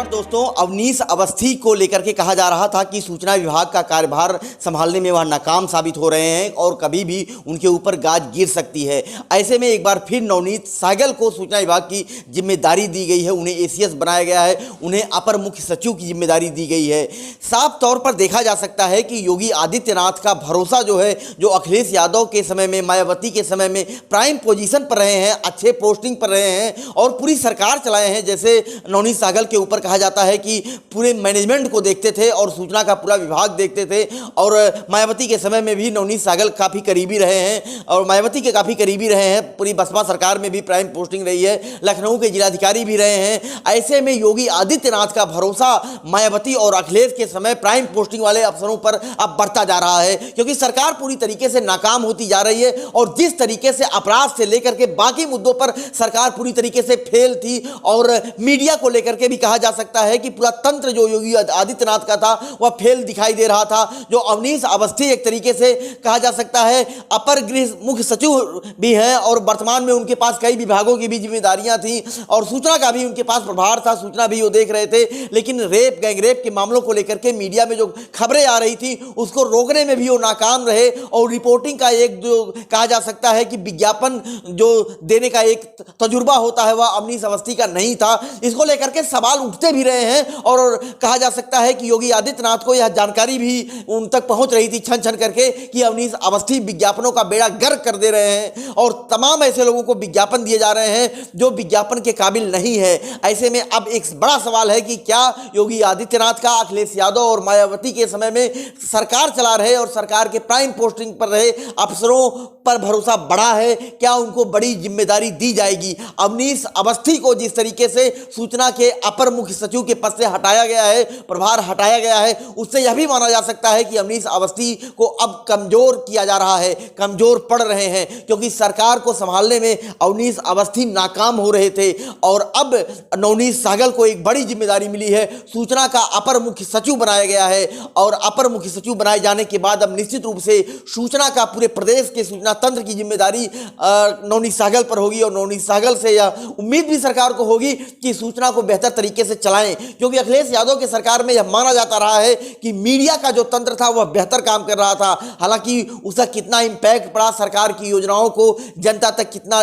नमस्कार दोस्तों। अवनीश अवस्थी को लेकर के कहा जा रहा था कि सूचना विभाग का कार्यभार संभालने में वह नाकाम साबित हो रहे हैं और कभी भी उनके ऊपर गाज गिर सकती है। ऐसे में एक बार फिर नवनीत सहगल को सूचना विभाग की जिम्मेदारी दी गई है, उन्हें एसीएस बनाया गया है, उन्हें अपर मुख्य सचिव की जिम्मेदारी दी गई है। साफ तौर पर देखा जा सकता है कि योगी आदित्यनाथ का भरोसा जो है, जो अखिलेश यादव के समय में, मायावती के समय में प्राइम पोजीशन पर रहे हैं, अच्छे पोस्टिंग पर रहे हैं और पूरी सरकार चलाए हैं। जैसे नवनीत सहगल के ऊपर कहा जाता है कि पूरे मैनेजमेंट को देखते थे और सूचना का पूरा विभाग देखते थे। और मायावती के समय में भी नवनीत सहगल काफ़ी करीबी रहे हैं और मायावती के काफ़ी करीबी रहे हैं। पूरी बसपा सरकार में भी प्राइम पोस्टिंग रही है, लखनऊ के जिलाधिकारी भी रहे हैं। ऐसे में योगी आदित्यनाथ का भरोसा मायावती और अखिलेश के समय प्राइम पोस्टिंग वाले अफसरों पर अब बढ़ता जा रहा है, क्योंकि सरकार पूरी तरीके से नाकाम होती जा रही है। और जिस तरीके से अपराध से लेकर के बाकी मुद्दों पर सरकार पूरी तरीके से फेल थी और मीडिया को लेकर के भी कहा जा सकता है कि पूरा तंत्र जो योगी आदित्यनाथ का था वह फेल दिखाई दे रहा था। जो अवनीश अवस्थी एक तरीके से कहा जा सकता है अपर गृह मुख्य सचिव भी हैं और वर्तमान में उनके पास कई विभागों की भी जिम्मेदारियां थी और सूचना का भी उनके पास प्रभार था, सूचना भी वो देख रहे थे। लेकिन गैंगरेप के मामलों को लेकर के मीडिया में जो खबरें आ रही थी उसको रोकने में भी वो नाकाम रहे और रिपोर्टिंग का एक जो कहा जा सकता है कि विज्ञापन जो देने का एक तजुर्बा होता है वह अवनीश अवस्थी का नहीं था। इसको लेकर के सवाल उठते भी रहे हैं और कहा जा सकता है कि योगी आदित्यनाथ को यह जानकारी भी उन तक पहुंच रही थी छन छन करके कि अवनीश अवस्थी विज्ञापनों का बेड़ा गर्क कर दे रहे हैं और तमाम ऐसे लोगों को विज्ञापन दिए जा रहे हैं जो विज्ञापन के काबिल नहीं है। ऐसे में अब एक बड़ा सवाल है कि क्या योगी आदित्यनाथ का अखिलेश यादव और मायावती के समय में सरकार चला रहे और सरकार के प्राइम पोस्टिंग पर रहे अफसरों पर भरोसा बढ़ा है? क्या उनको बड़ी जिम्मेदारी दी जाएगी? अवनीश अवस्थी को जिस तरीके से सूचना के अपर मुख्य सचिव के पद से हटाया गया है, प्रभार हटाया गया है, उससे यह भी माना जा सकता है कि अवनीश अवस्थी को अब कमजोर किया जा रहा है, कमजोर पड़ रहे हैं, क्योंकि सरकार को संभालने में अवनीश अवस्थी नाकाम हो रहे थे और अब नवनीत सहगल को एक बड़ी जिम्मेदारी मिली है, सूचना का अपर मुख्य सचिव बनाया गया है। और अपर मुख्य सचिव बनाए जाने के बाद अब निश्चित रूप से सूचना का पूरे प्रदेश के सूचना तंत्र की जिम्मेदारी नवनीत सहगल पर होगी और नवनीत सहगल से यह उम्मीद भी सरकार को होगी कि सूचना को बेहतर तरीके से चलाएं, क्योंकि अखिलेश यादव के सरकार में यह माना जाता रहा है कि मीडिया का जो तंत्र था वह बेहतर काम कर रहा था। हालांकि उसका कितना इंपैक्ट पड़ा, सरकार की योजनाओं को जनता तक कितना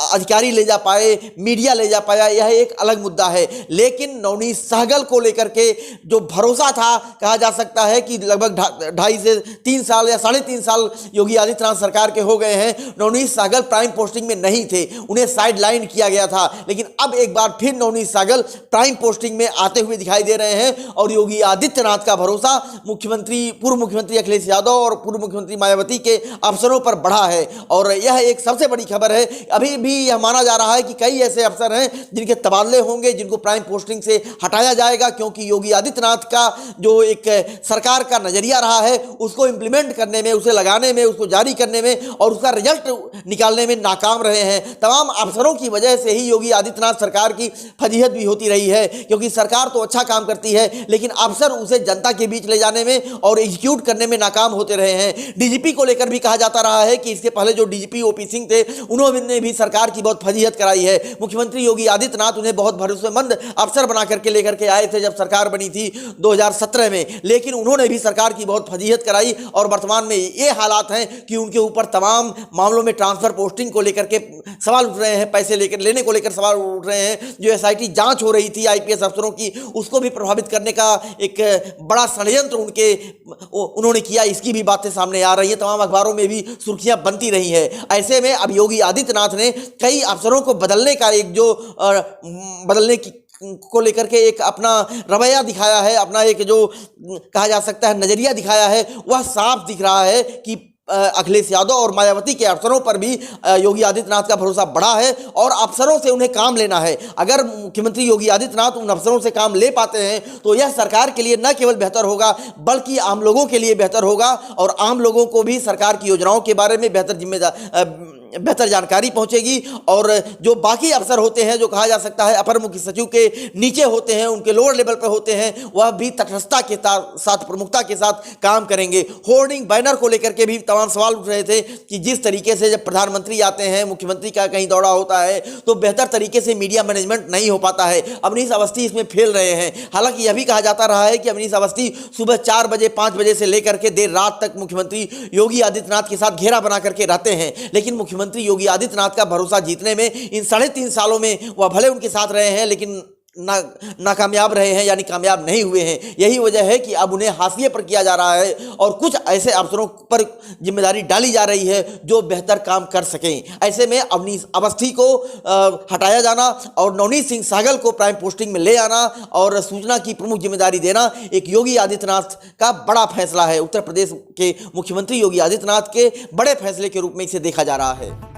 अधिकारी ले जा पाए, मीडिया ले जा पाया, यह एक अलग मुद्दा है। लेकिन नवनीत सहगल को लेकर के जो भरोसा था, कहा जा सकता है कि लगभग 2.5 से 3 साल या 3.5 साल योगी आदित्यनाथ सरकार के हो गए हैं, नवनीत सहगल प्राइम पोस्टिंग में नहीं थे, उन्हें साइड लाइन किया गया था। लेकिन अब एक बार फिर नवनीत सहगल प्राइम पोस्टिंग में आते हुए दिखाई दे रहे हैं और योगी आदित्यनाथ का भरोसा पूर्व मुख्यमंत्री अखिलेश यादव और पूर्व मुख्यमंत्री मायावती के अफसरों पर बढ़ा है। और यह एक सबसे बड़ी खबर है। अभी भी यह माना जा रहा है कि कई ऐसे अफसर हैं जिनके तबादले होंगे, जिनको प्राइम पोस्टिंग से हटाया जाएगा, क्योंकि योगी आदित्यनाथ का जो एक सरकार का नजरिया रहा है उसको इंप्लीमेंट करने में, उसे लगाने में, उसको जारी करने में और उसका रिजल्ट निकालने में नाकाम रहे हैं। तमाम अफसरों की वजह से ही योगी आदित्यनाथ सरकार की फजीहत भी होती रही है, क्योंकि सरकार तो अच्छा काम करती है लेकिन अफसर उसे जनता के बीच ले जाने में और एग्जीक्यूट करने में नाकाम होते रहे हैं। डीजीपी को लेकर भी कहा जाता रहा है कि इसके पहले जो डीजीपी ओपी सिंह थे उन्होंने भी सरकार की बहुत फजीहत कराई है। मुख्यमंत्री योगी आदित्यनाथ उन्हें बहुत भरोसेमंद अफसर बना करके लेकर के आए थे जब सरकार बनी थी 2017 में, लेकिन उन्होंने भी सरकार की बहुत फजीहत कराई और वर्तमान में ये हालात हैं कि उनके ऊपर तमाम मामलों में ट्रांसफर पोस्टिंग को लेकर के सवाल उठ रहे हैं, पैसे लेने को लेकर सवाल उठ रहे हैं। जो एसआईटी जांच हो रही थी आईपीएस अफसरों की, उसको भी प्रभावित करने का एक बड़ा षड्यंत्र उन्होंने किया, इसकी भी बातें सामने आ रही है, तमाम अखबारों में भी सुर्खियां बनती रही है। ऐसे में अब योगी आदित्यनाथ ने कई अफसरों को बदलने का एक जो बदलने की को लेकर के एक अपना रवैया दिखाया है, अपना एक जो कहा जा सकता है नजरिया दिखाया है, वह साफ दिख रहा है कि अखिलेश यादव और मायावती के अफसरों पर भी योगी आदित्यनाथ का भरोसा बढ़ा है और अफसरों से उन्हें काम लेना है। अगर मुख्यमंत्री योगी आदित्यनाथ उन अफसरों से काम ले पाते हैं तो यह सरकार के लिए न केवल बेहतर होगा बल्कि आम लोगों के लिए बेहतर होगा और आम लोगों को भी सरकार की योजनाओं के बारे में बेहतर बेहतर जानकारी पहुंचेगी और जो बाकी अफसर होते हैं, जो कहा जा सकता है अपर मुख्य सचिव के नीचे होते हैं, उनके लोअर लेवल पर होते हैं, वह भी तटस्थता के साथ, प्रमुखता के साथ काम करेंगे। होर्डिंग बैनर को लेकर के भी तमाम सवाल उठ रहे थे कि जिस तरीके से जब प्रधानमंत्री आते हैं, मुख्यमंत्री का कहीं दौरा होता है, तो बेहतर तरीके से मीडिया मैनेजमेंट नहीं हो पाता है। अवनीश अवस्थी इसमें फेल रहे हैं। हालांकि यह भी कहा जाता रहा है कि अवनीश अवस्थी सुबह 4 बजे 5 बजे से लेकर के देर रात तक मुख्यमंत्री योगी आदित्यनाथ के साथ घेरा बना करके रहते हैं, लेकिन मुख्यमंत्री योगी आदित्यनाथ का भरोसा जीतने में इन 3.5 सालों में वह भले उनके साथ रहे हैं, लेकिन नाकामयाब रहे हैं, यानी कामयाब नहीं हुए हैं। यही वजह है कि अब उन्हें हाशिए पर किया जा रहा है और कुछ ऐसे अफसरों पर जिम्मेदारी डाली जा रही है जो बेहतर काम कर सकें। ऐसे में अवनीश अवस्थी को हटाया जाना और नवनीत सिंह सहगल को प्राइम पोस्टिंग में ले आना और सूचना की प्रमुख जिम्मेदारी देना एक योगी आदित्यनाथ का बड़ा फैसला है। उत्तर प्रदेश के मुख्यमंत्री योगी आदित्यनाथ के बड़े फैसले के रूप में इसे देखा जा रहा है।